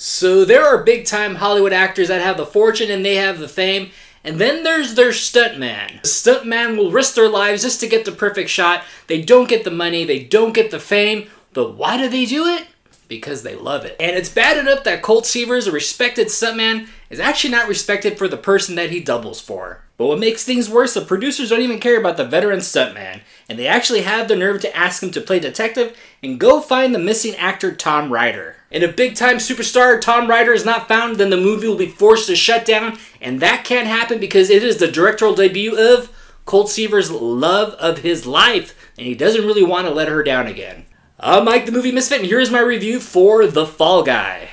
So there are big time Hollywood actors that have the fortune and they have the fame, and then there's their stuntman. The stuntman will risk their lives just to get the perfect shot. They don't get the money, they don't get the fame, but why do they do it? Because they love it. And it's bad enough that Colt Seavers, a respected stuntman, is actually not respected for the person that he doubles for. But what makes things worse, the producers don't even care about the veteran stuntman, and they actually have the nerve to ask him to play detective and go find the missing actor Tom Ryder. And if big-time superstar Tom Ryder is not found, then the movie will be forced to shut down, and that can't happen because it is the directorial debut of Colt Seavers' love of his life, and he doesn't really want to let her down again. I'm Mike the Movie Misfit, and here's my review for The Fall Guy.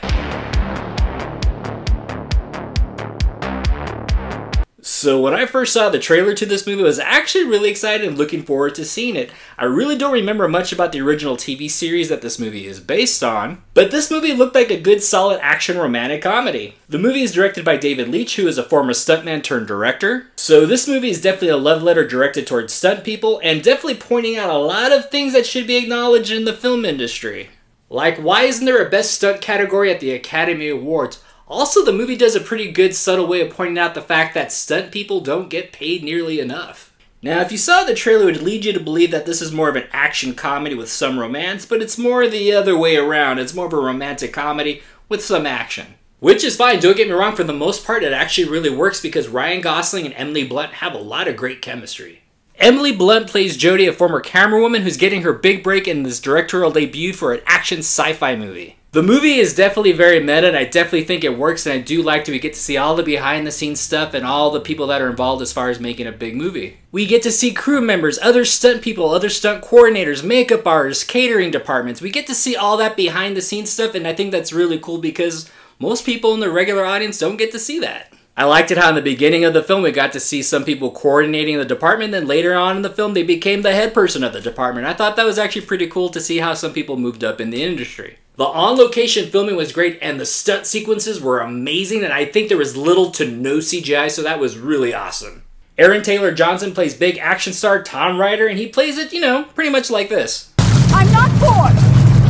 So when I first saw the trailer to this movie, I was actually really excited and looking forward to seeing it. I really don't remember much about the original TV series that this movie is based on, but this movie looked like a good solid action romantic comedy. The movie is directed by David Leitch, who is a former stuntman turned director. So this movie is definitely a love letter directed towards stunt people and definitely pointing out a lot of things that should be acknowledged in the film industry. Like, why isn't there a best stunt category at the Academy Awards? Also, the movie does a pretty good subtle way of pointing out the fact that stunt people don't get paid nearly enough. Now, if you saw the trailer, it would lead you to believe that this is more of an action comedy with some romance, but it's more the other way around. It's more of a romantic comedy with some action. Which is fine, don't get me wrong, for the most part it actually really works because Ryan Gosling and Emily Blunt have a lot of great chemistry. Emily Blunt plays Jodie, a former camerawoman who's getting her big break in this directorial debut for an action sci-fi movie. The movie is definitely very meta, and I definitely think it works, and I do like we get to see all the behind-the-scenes stuff and all the people that are involved as far as making a big movie. We get to see crew members, other stunt people, other stunt coordinators, makeup artists, catering departments. We get to see all that behind-the-scenes stuff, and I think that's really cool because most people in the regular audience don't get to see that. I liked it how in the beginning of the film we got to see some people coordinating the department, then later on in the film they became the head person of the department. I thought that was actually pretty cool to see how some people moved up in the industry. The on-location filming was great and the stunt sequences were amazing, and I think there was little to no CGI, so that was really awesome. Aaron Taylor Johnson plays big action star Tom Ryder, and he plays it, you know, pretty much like this. I'm not bored.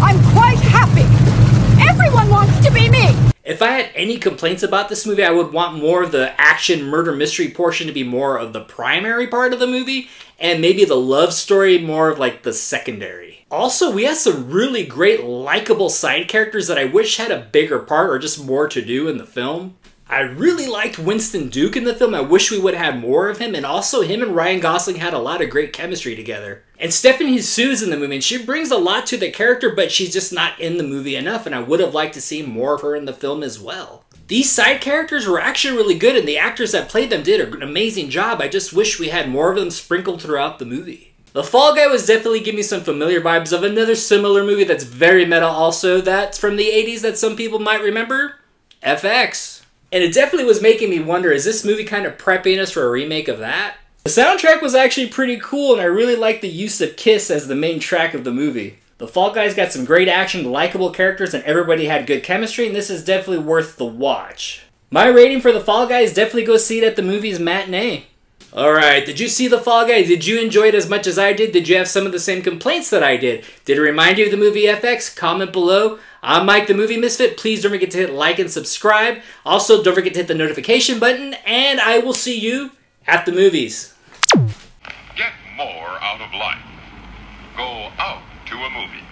I'm quite happy. Everyone wants to be me. If I had any complaints about this movie, I would want more of the action murder mystery portion to be more of the primary part of the movie, and maybe the love story more of like the secondary. Also, we had some really great likable side characters that I wish had a bigger part or just more to do in the film. I really liked Winston Duke in the film. I wish we would have had more of him, and also him and Ryan Gosling had a lot of great chemistry together. And Stephanie Sue's in the movie, and she brings a lot to the character, but she's just not in the movie enough, and I would have liked to see more of her in the film as well. These side characters were actually really good, and the actors that played them did an amazing job. I just wish we had more of them sprinkled throughout the movie. The Fall Guy was definitely giving me some familiar vibes of another similar movie that's very meta also, that's from the 80s that some people might remember, FX. And it definitely was making me wonder, is this movie kind of prepping us for a remake of that? The soundtrack was actually pretty cool, and I really liked the use of Kiss as the main track of the movie. The Fall Guy's got some great action, likable characters, and everybody had good chemistry, and this is definitely worth the watch. My rating for The Fall Guy is definitely go see it at the movie's matinee. Alright, did you see The Fall Guy? Did you enjoy it as much as I did? Did you have some of the same complaints that I did? Did it remind you of the movie FX? Comment below. I'm Mike the Movie Misfit. Please don't forget to hit like and subscribe. Also, don't forget to hit the notification button, and I will see you at the movies. Get more out of life. Go out to a movie.